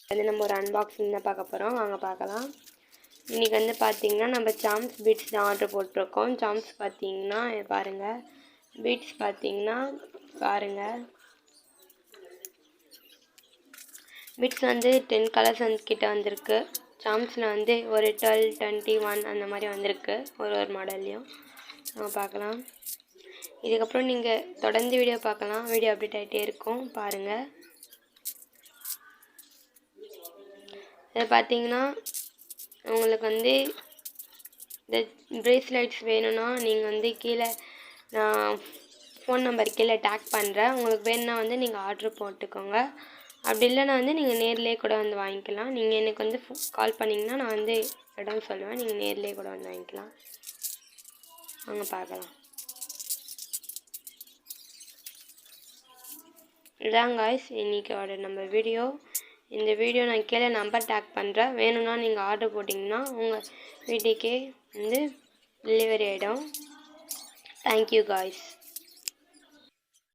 வந்து நம்ம ஒரு அன்பாக்சிங் தான் பார்க்க போகிறோம். வாங்க பார்க்கலாம். இன்றைக்கி வந்து பார்த்திங்கன்னா நம்ம சாம்ஸ் பீட்ஸ் தான் ஆர்டர் போட்டிருக்கோம். சாம்ஸ் பார்த்திங்கன்னா பாருங்கள், பீட்ஸ் பார்த்திங்கன்னா பாருங்கள், பீட்ஸ் வந்து 10 கலர்ஸ் கிட்ட வந்திருக்கு. சாம்ஸில் வந்து ஒரு 12, 21 அந்த மாதிரி வந்திருக்கு ஒரு மாடல்லையும். நம்ம பார்க்கலாம். இதுக்கப்புறம் நீங்கள் தொடர்ந்து வீடியோ பார்க்கலாம். வீடியோ அப்டேட் ஆகிட்டே இருக்கும், பாருங்கள். இதை பார்த்தீங்கன்னா உங்களுக்கு வந்து இந்த ப்ரேஸ்லெட்ஸ் வேணும்னா நீங்கள் வந்து கீழே நான் ஃபோன் நம்பர் கீழே டேக் பண்ணுறேன். உங்களுக்கு வேணும்னா வந்து நீங்கள் ஆர்டர் போட்டுக்கோங்க. அப்படி இல்லைனா வந்து நீங்கள் நேர்லேயே கூட வந்து வாங்கிக்கலாம். நீங்கள் எனக்கு வந்து கால் பண்ணிங்கன்னா நான் வந்து இடம் சொல்லுவேன், நீங்கள் நேர்லேயே கூட வந்து வாங்கிக்கலாம். வாங்க பார்க்கலாம். இதான் காய்ஸ் இன்றைக்கோட நம்ம வீடியோ. இந்த வீடியோ நான் கீழே நம்பர் டேக் பண்ணுறேன். வேணும்னா நீங்கள் ஆர்டர் போட்டிங்கன்னா உங்கள் வீட்டுக்கே வந்து டெலிவரி ஆகிடும். Thank you guys.